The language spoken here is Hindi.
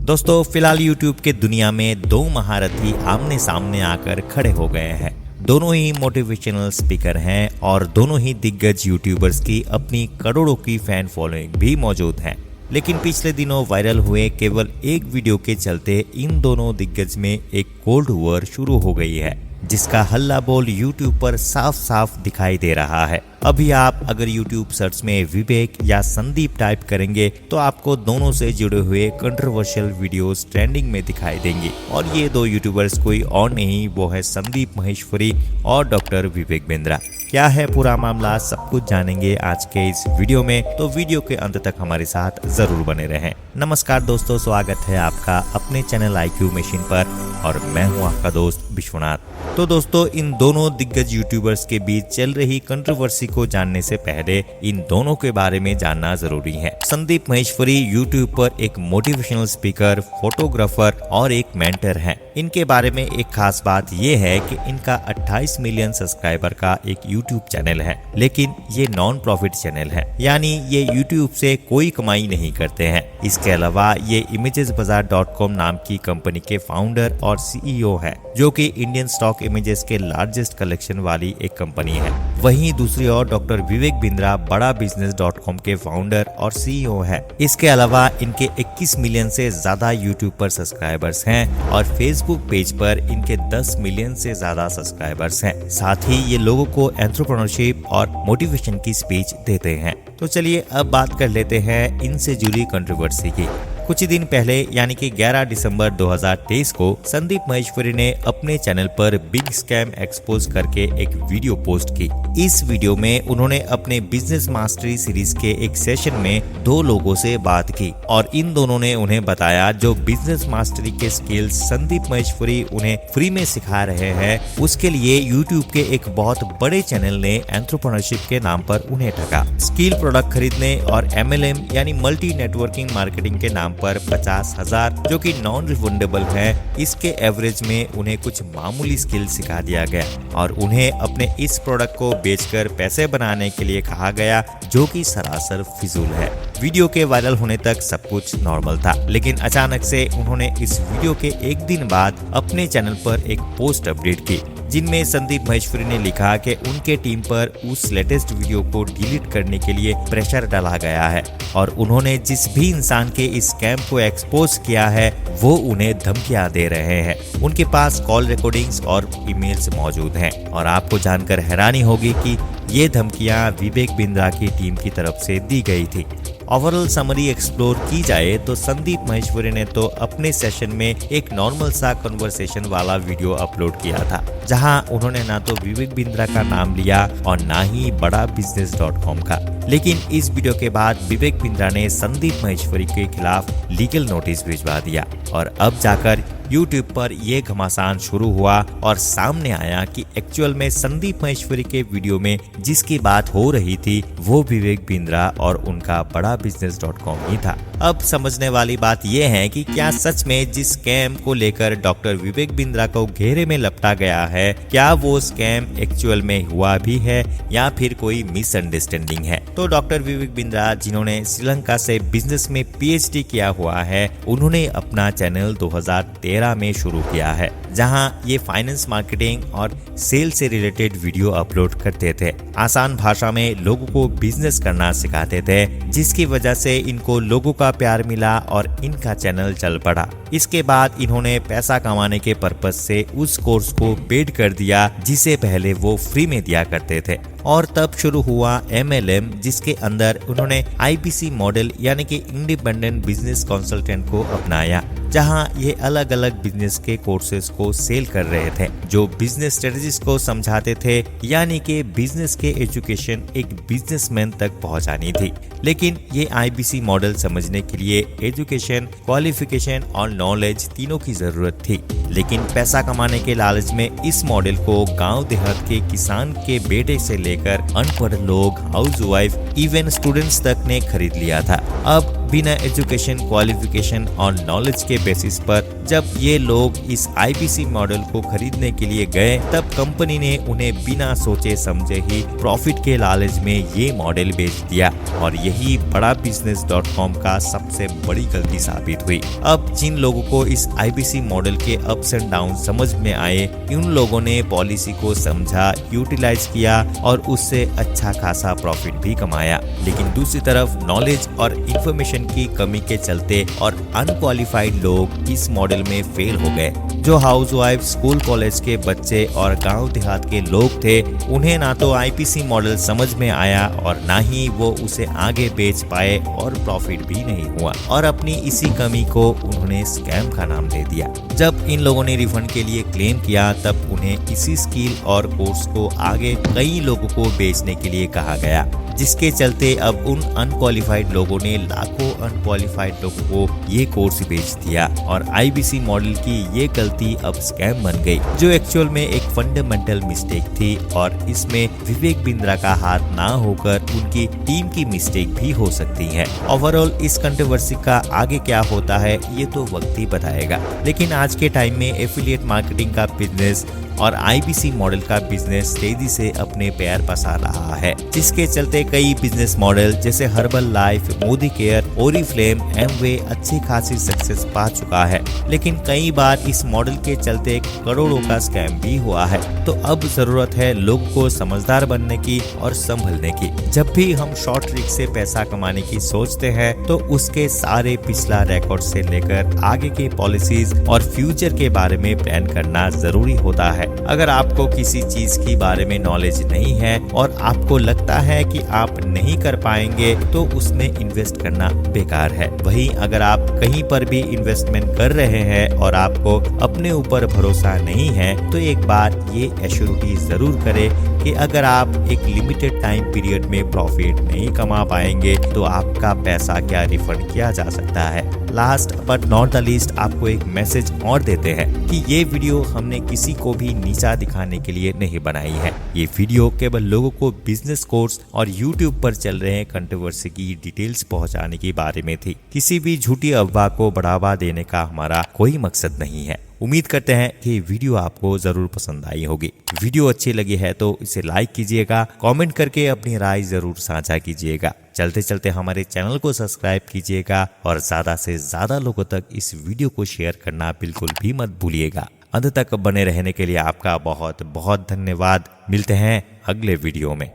दोस्तों फिलहाल YouTube के दुनिया में दो महारथी आमने सामने आकर खड़े हो गए हैं। दोनों ही मोटिवेशनल स्पीकर हैं और दोनों ही दिग्गज यूट्यूबर्स की अपनी करोड़ों की फैन फॉलोइंग भी मौजूद है। लेकिन पिछले दिनों वायरल हुए केवल एक वीडियो के चलते इन दोनों दिग्गज में एक कोल्ड वॉर शुरू हो गई है, जिसका हल्ला बोल YouTube पर साफ साफ दिखाई दे रहा है। अभी आप अगर YouTube सर्च में विवेक या संदीप टाइप करेंगे तो आपको दोनों से जुड़े हुए कंट्रोवर्शियल वीडियोस ट्रेंडिंग में दिखाई देंगे। और ये दो यूट्यूबर्स कोई और नहीं, वो है संदीप महेश्वरी और डॉक्टर विवेक बिंद्रा। क्या है पूरा मामला, सब कुछ जानेंगे आज के इस वीडियो में, तो वीडियो के अंत तक हमारे साथ जरूर बने रहें। नमस्कार दोस्तों, स्वागत है आपका अपने चैनल IQ मशीन पर और मैं हूं आपका दोस्त विश्वनाथ। तो दोस्तों इन दोनों दिग्गज यूट्यूबर्स के बीच चल रही कंट्रोवर्सी को जानने से पहले इन दोनों के बारे में जानना जरूरी है। संदीप महेश्वरी यूट्यूब पर एक मोटिवेशनल स्पीकर, फोटोग्राफर और एक मेंटर हैं। इनके बारे में एक खास बात यह है कि इनका 28 मिलियन सब्सक्राइबर का एक यूट्यूब चैनल है, लेकिन ये नॉन प्रॉफिट चैनल है, यानी ये यूट्यूब से कोई कमाई नहीं करते हैं। इसके अलावा ये imagesbazaar.com नाम की कंपनी के फाउंडर और CEO है, जो कि इंडियन स्टॉक इमेजेस के लार्जेस्ट कलेक्शन वाली एक कंपनी है। वहीं दूसरी ओर डॉक्टर विवेक बिंद्रा बड़ा बिजनेस.com के फाउंडर और CEO है। इसके अलावा इनके 21 मिलियन से ज्यादा यूट्यूब पर सब्सक्राइबर्स हैं और फेसबुक पेज पर इनके 10 मिलियन से ज्यादा सब्सक्राइबर्स हैं। साथ ही ये लोगों को एंटरप्रेन्योरशिप और मोटिवेशन की स्पीच देते हैं। तो चलिए अब बात कर लेते हैं इनसे जुड़ी कंट्रोवर्सी की। कुछ ही दिन पहले यानी कि 11 दिसंबर 2023 को संदीप महेश्वरी ने अपने चैनल पर बिग स्कैम एक्सपोज करके एक वीडियो पोस्ट की। इस वीडियो में उन्होंने अपने बिजनेस मास्टरी सीरीज के एक सेशन में दो लोगों से बात की और इन दोनों ने उन्हें बताया जो बिजनेस मास्टरी के स्किल्स संदीप महेश्वरी उन्हें फ्री में सिखा रहे हैं, उसके लिए यूट्यूब के एक बहुत बड़े चैनल ने एंटरप्रेन्योरशिप के नाम पर उन्हें ठगा। स्किल प्रोडक्ट खरीदने और MLM यानी मल्टी नेटवर्किंग मार्केटिंग के नाम पर 50,000 जो कि नॉन रिफंडेबल है, इसके एवरेज में उन्हें कुछ मामूली स्किल सिखा दिया गया और उन्हें अपने इस प्रोडक्ट को बेचकर पैसे बनाने के लिए कहा गया, जो कि सरासर फिजूल है। वीडियो के वायरल होने तक सब कुछ नॉर्मल था, लेकिन अचानक से उन्होंने इस वीडियो के एक दिन बाद अपने चैनल पर एक पोस्ट अपडेट की, जिनमें संदीप महेश्वरी ने लिखा कि उनके टीम पर उस लेटेस्ट वीडियो को डिलीट करने के लिए प्रेशर डाला गया है और उन्होंने जिस भी इंसान के इस स्कैम को एक्सपोज किया है वो उन्हें धमकियां दे रहे हैं। उनके पास कॉल रिकॉर्डिंग्स और ईमेल्स मौजूद हैं और आपको जानकर हैरानी होगी कि ये धमकियां विवेक बिंद्रा की टीम की तरफ से दी गई थी। ओवरऑल समरी एक्सप्लोर की जाए तो संदीप महेश्वरी ने तो अपने सेशन में एक नॉर्मल सा कन्वर्सेशन वाला वीडियो अपलोड किया था, जहां उन्होंने ना तो विवेक बिंद्रा का नाम लिया और ना ही बड़ा बिजनेस.com का। लेकिन इस वीडियो के बाद विवेक बिंद्रा ने संदीप महेश्वरी के खिलाफ लीगल नोटिस भिजवा दिया और अब जाकर YouTube पर यह घमासान शुरू हुआ और सामने आया कि एक्चुअल में संदीप महेश्वरी के वीडियो में जिसकी बात हो रही थी वो विवेक बिंद्रा और उनका बड़ा बिजनेस.com ही था। अब समझने वाली बात यह है कि क्या सच में जिस स्कैम को लेकर डॉक्टर विवेक बिंद्रा को घेरे में लपटा गया है, क्या वो स्कैम एक्चुअल में हुआ भी है या फिर कोई मिसअंडरस्टैंडिंग है। तो डॉक्टर विवेक बिंद्रा, जिन्होंने श्रीलंका से बिजनेस में PhD किया हुआ है, उन्होंने अपना चैनल 2013 में शुरू किया है, जहां ये फाइनेंस, मार्केटिंग और सेल से रिलेटेड वीडियो अपलोड करते थे। आसान भाषा में लोगों को बिजनेस करना सिखाते थे, जिसकी वजह से इनको लोगों का प्यार मिला और इनका चैनल चल पड़ा। इसके बाद इन्होंने पैसा कमाने के पर्पस से उस कोर्स को पेड कर दिया जिसे पहले वो फ्री में दिया करते थे और तब शुरू हुआ MLM, जिसके अंदर उन्होंने IBC मॉडल यानी कि इंडिपेंडेंट बिजनेस कंसल्टेंट को अपनाया, जहां ये अलग अलग बिजनेस के कोर्सेज को सेल कर रहे थे, जो बिजनेस स्ट्रेटजीज को समझाते थे, यानी कि बिजनेस के एजुकेशन एक बिजनेसमैन तक पहुंचानी थी। लेकिन ये IBC मॉडल समझने के लिए एजुकेशन, क्वालिफिकेशन और नॉलेज तीनों की जरूरत थी। लेकिन पैसा कमाने के लालच में इस मॉडल को गांव देहात के किसान के बेटे से लेकर अनपढ़ लोग, हाउसवाइफ, इवन स्टूडेंट्स तक ने खरीद लिया था। अब बिना एजुकेशन, क्वालिफिकेशन और नॉलेज के बेसिस पर जब ये लोग इस आईबीसी मॉडल को खरीदने के लिए गए, तब कंपनी ने उन्हें बिना सोचे समझे ही प्रॉफिट के लालच में ये मॉडल बेच दिया और यही बड़ा business.com का सबसे बड़ी गलती साबित हुई। अब जिन लोगों को इस आईबीसी मॉडल के अप्स एंड डाउन समझ में आए, उन लोगों ने पॉलिसी को समझा, यूटिलाइज किया और उससे अच्छा खासा प्रॉफिट भी कमाया। लेकिन दूसरी तरफ नॉलेज और इंफॉर्मेशन की कमी के चलते और अनक्वालिफाइड लोग इस मॉडल में फेल हो गए। जो हाउसवाइफ, स्कूल कॉलेज के बच्चे और गांव देहात के लोग थे, उन्हें ना तो आईपीसी मॉडल समझ में आया और ना ही वो उसे आगे बेच पाए और प्रॉफिट भी नहीं हुआ और अपनी इसी कमी को उन्होंने स्कैम का नाम दे दिया। जब इन लोगों ने रिफंड के लिए क्लेम किया, तब उन्हें इसी स्किल और कोर्स को आगे कई लोगों को बेचने के लिए कहा गया, जिसके चलते अब उन अनक्वालिफाइड लोगों ने लाखों अनक्वालिफाइड लोगों को ये कोर्स बेच दिया और आईबीसी मॉडल की ये गलती अब स्कैम बन गई, जो एक्चुअल में एक फंडामेंटल मिस्टेक थी और इसमें विवेक बिंद्रा का हाथ ना होकर उनकी टीम की मिस्टेक भी हो सकती है। ओवरऑल इस कंट्रोवर्सी का आगे क्या होता है ये तो वक्त ही बताएगा, लेकिन आज के टाइम में एफिलिएट मार्केटिंग का बिजनेस और आईबीसी मॉडल का बिजनेस तेजी से अपने पैर पसार रहा है, जिसके चलते कई बिजनेस मॉडल जैसे herbal life, Modi care, Oriflame, Amway अच्छी खासी सक्सेस पा चुका है। लेकिन कई बार इस मॉडल के चलते करोड़ों का स्कैम भी हुआ है। तो अब जरूरत है लोगों को समझदार बनने की और संभलने की। जब भी हम शॉर्ट ट्रिक से पैसा कमाने की सोचते हैं, तो उसके सारे पिछला रिकॉर्ड से लेकर आगे के पॉलिसीज और फ्यूचर के बारे में प्लान करना जरूरी होता है। अगर आपको किसी चीज के बारे में नॉलेज नहीं है और आपको लगता है कि आप नहीं कर पाएंगे, तो उसमें इन्वेस्ट करना बेकार है। वहीं अगर आप कहीं पर भी इन्वेस्टमेंट कर रहे हैं और आपको अपने ऊपर भरोसा नहीं है, तो एक बार ये एश्योरिटी जरूर करें कि अगर आप एक लिमिटेड टाइम पीरियड में प्रॉफिट नहीं कमा पाएंगे, तो आपका पैसा क्या रिफंड किया जा सकता है। Last but not the least आपको एक मैसेज और देते हैं कि ये वीडियो हमने किसी को भी नीचा दिखाने के लिए नहीं बनाई है। ये वीडियो केवल लोगों को बिजनेस कोर्स और यूट्यूब पर चल रहे कंट्रोवर्सी की डिटेल्स पहुंचाने के बारे में थी। किसी भी झूठी अफवाह को बढ़ावा देने का हमारा कोई मकसद नहीं है। उम्मीद करते हैं कि वीडियो आपको जरूर पसंद आई होगी। वीडियो अच्छी लगी है तो इसे लाइक कीजिएगा, कमेंट करके अपनी राय जरूर साझा कीजिएगा। चलते चलते हमारे चैनल को सब्सक्राइब कीजिएगा और ज्यादा से ज्यादा लोगों तक इस वीडियो को शेयर करना बिल्कुल भी मत भूलिएगा। अंत तक बने रहने के लिए आपका बहुत बहुत धन्यवाद। मिलते हैं अगले वीडियो में।